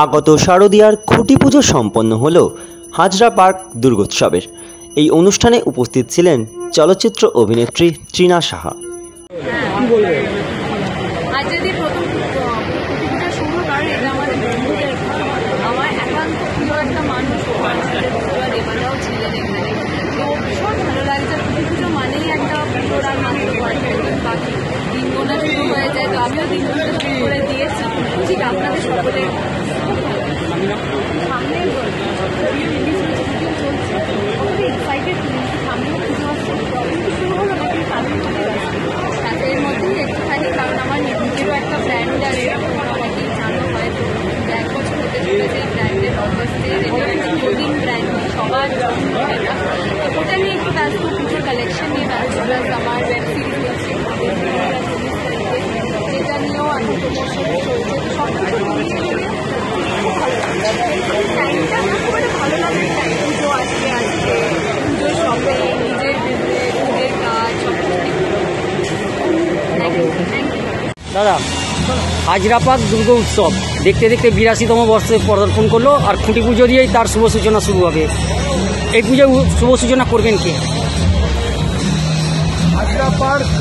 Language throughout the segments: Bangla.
আগত শারদীয়ার খুঁটি পুজো সম্পন্ন হল হাজরা পার্ক দুর্গোৎসবের। এই অনুষ্ঠানে উপস্থিত ছিলেন চলচ্চিত্র অভিনেত্রী তৃণা সাহা। আমিও দিন করে দিয়েছি, ঠিক আপনাদের সকলে সামনে এক্সাইটেড সামনেও পুজো আসছে, শুরু হলো নাকি সামনে এর মধ্যেই একটুখানি, কারণ আমার নিজেরও একটা ব্র্যান্ড আছে, অনেকেই জানো হয়তো 1 বছর হতে চলেছে এই ব্র্যান্ডের অবস্থে, একটা ক্লোদিং ব্র্যান্ড সবার এটা, তো ওটা নিয়ে একটু ব্যস্ত, পুজোর কালেকশন নিয়ে ব্যস্ত, প্লাস আমার ওয়েব সিরিজ আছে যেটা নিয়েও এখন প্রমোশন চলছে, সব কিছু টাইমটা করে ভালো লাগে। পুজো আসছে পুজোর শপিং, নিজের বিজনেস, নিজের কাজ, সব দাদা, হাজরা পার্ক দুর্গা উৎসব দেখতে দেখতে 82তম বর্ষে পদার্পণ করলো, আর খুঁটি পুজো দিয়েই তার শুভ সূচনা শুরু হবে। এই পুজোর শুভ সূচনা করবেন কে? হাজরা পার্ক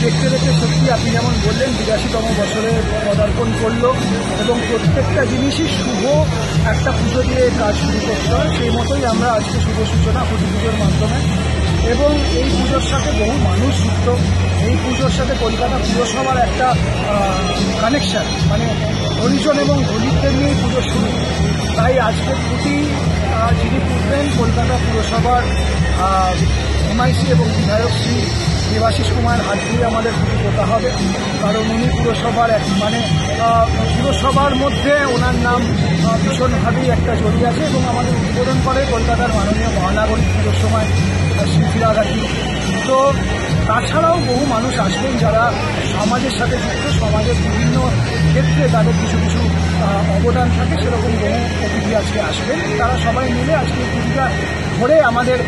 দেখতে দেখতে সত্যি আপনি যেমন বললেন 82তম বছরে পদার্পণ করলো, এবং প্রত্যেকটা জিনিসই শুভ একটা পুজো দিয়ে কাজ শুরু করতে হয়। সেই মতোই আমরা আজকে শুভ সূচনা খুঁটি পুজোর মাধ্যমে, এবং এই পুজোর সাথে বহু মানুষ যুক্ত। এই পুজোর সাথে কলকাতা পুরসভার একটা কানেকশান, মানে হরিজন এবং দলিতদের নিয়েই পুজো শুরু। তাই আজকের খুঁটি যিনি পুজবেন কলকাতা পুরসভার এমআইসি এবং বিধায়ক শ্রী দেবাশিস কুমার হাত দিয়ে আমাদের খুঁটি পোতা হবে, কারণ উনি পুরসভার পুরসভার মধ্যে ওনার নাম ভীষণভাবেই একটা জড়িয়ে আছে, এবং আমাদের উদ্বোধন করে কলকাতার মাননীয় মহানাগরিক পুজোর সময় শ্রী ফিরাঘাটি। তো তাছাড়াও বহু মানুষ আসবেন যারা সমাজের সাথে যুক্ত, সমাজের বিভিন্ন ক্ষেত্রে তাদের কিছু কিছু অবদান থাকে, সেরকম বহু অতিথি আজকে আসবেন। তারা সবাই মিলে আজকে পুজোটা ধরে আমাদের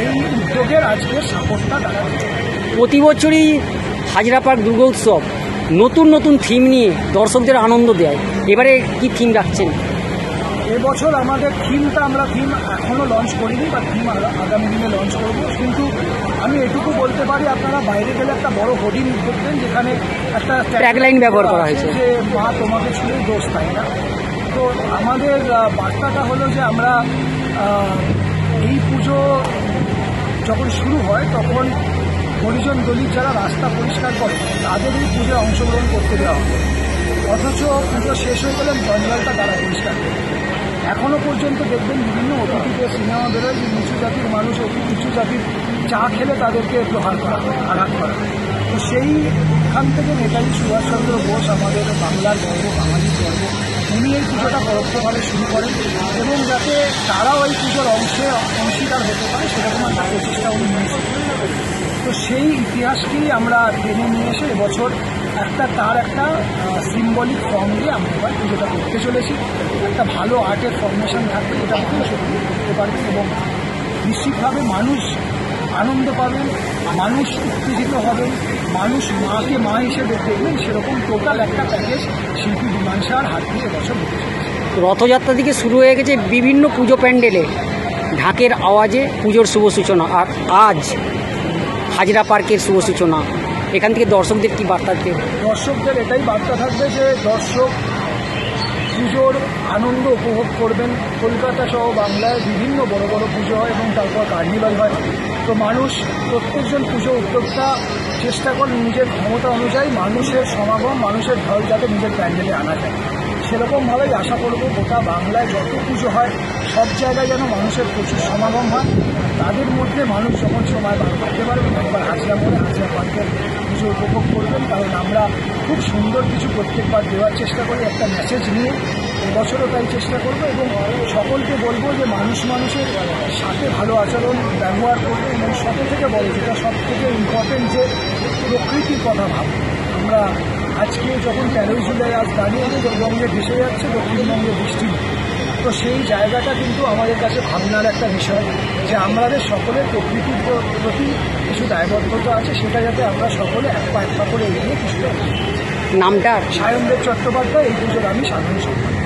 এই উদ্যোগের আজকের সাপোর্টটা তারা প্রতি বছরই হাজরা পার্ক দুর্গা উৎসব নতুন নতুন থিম নিয়ে দর্শকদের আনন্দ দেয়। এবারে কি থিম রাখছেন? এবছর আমাদের থিমটা আমরা এখনও লঞ্চ করিনি, বা থিম আগামী দিনে লঞ্চ করব। কিন্তু আমি এটুকু বলতে পারি, আপনারা বাইরে গেলে একটা বড় হোর্ডিং দেখবেন যেখানে একটা ট্যাগলাইন ব্যবহার করা হয়েছে, যে মা তোমাকে ছুঁয়ে দোষ, তাই না? তো আমাদের বার্তাটা হলো যে আমরা এই পুজো যখন শুরু হয় তখন হরিজন দলিত যারা রাস্তা পরিষ্কার করে তাদের এই পুজোয় অংশগ্রহণ করতে দেওয়া হবে, অথচ পুজো শেষ হয়ে গেলে জঞ্জালটা তারা পরিষ্কার করে। এখনও পর্যন্ত দেখবেন বিভিন্ন অতিথিদের সিনেমা বেরোয় যে নিচু জাতির মানুষ উঁচু জাতির চা খেলে তাদেরকে প্রহার করা হয়, আঘাত করা হয়। তো সেইখান থেকে নেতাজি সুভাষচন্দ্র বোস, আমাদের বাংলার গর্ব, বাঙালির গর্ব, উনি এই পুজোটা পরোক্ষভাবে শুরু করেন, এবং যাতে তারাও এই পুজোর অংশীদার হতে পারে সেরকম একটা প্রচেষ্টা উনি নিয়েছেন। তো সেই ইতিহাসকেই আমরা টেনে নিয়ে এসে এবছর তার একটা সিম্বলিক ফর্ম দিয়ে আমরা এবার পুজোটা করতে চলেছি। একটা ভালো আর্টের ফর্মেশন থাকবে, যেটা আপনি সত্যি করতে পারবেন, এবং নিশ্চিতভাবে মানুষ আনন্দ পাবেন, মানুষ উত্তেজিত হবেন, মানুষ মাকে মা হিসেবে দেখবেন, সেরকম টোটাল একটা প্যাকেজ শিল্পী বিমান শাহর হাত দিয়ে এবছর হতে চলেছে। রথযাত্রা থেকে শুরু হয়ে গেছে বিভিন্ন পুজো প্যান্ডেলে ঢাকের আওয়াজে পুজোর শুভ সূচনা, আর আজ হাজরা পার্কের শুভ সূচনা। এখান থেকে দর্শকদের কি বার্তা দেবে? দর্শকদের এটাই বার্তা থাকবে যে দর্শক পুজোর আনন্দ উপভোগ করবেন। কলকাতা সহ বাংলায় বিভিন্ন বড় বড় পুজো হয় এবং তারপর কার্নিভাল হয়। তো মানুষ, প্রত্যেকজন পুজো উদ্যোক্তা চেষ্টা করেন নিজের ক্ষমতা অনুযায়ী মানুষের সমাগম, মানুষের ঢল যাতে নিজের প্যান্ডেলে আনা যায়। সেরকমভাবেই আশা করব গোটা বাংলায় যত পুজো হয় সব জায়গায় যেন মানুষের প্রচুর সমাগম হয়। তাদের মধ্যে মানুষ যখন সময় বার করতে পারবেন একবার হাজরা পার্কের পুজো উপভোগ করবেন, কারণ আমরা খুব সুন্দর কিছু প্রত্যেকবার দেওয়ার চেষ্টা করি একটা মেসেজ নিয়ে। এবছরও তাই চেষ্টা করব, এবং সকলকে বলবো যে মানুষের সাথে ভালো আচরণ ব্যবহার করবে, এবং সব থেকে বড় যেটা সব থেকে ইম্পর্টেন্ট যে প্রকৃতির কথা ভাববো। আমরা আজকে যখন 13 জুলাই আজ দাঁড়িয়ে উত্তরবঙ্গে ভেসে যাচ্ছে, দক্ষিণবঙ্গে বৃষ্টি, তো সেই জায়গাটা কিন্তু আমাদের কাছে ভাবনার একটা বিষয় যে আমাদের সকলের প্রকৃতির প্রতি কিছু দায়বদ্ধতা আছে, সেটা যাতে আমরা সকলে এক পা করে এগিয়ে কিছুটা। নামটা? সায়নদেব চট্টোপাধ্যায়, এই পুজোর আমি সাধারণ সম্পাদক।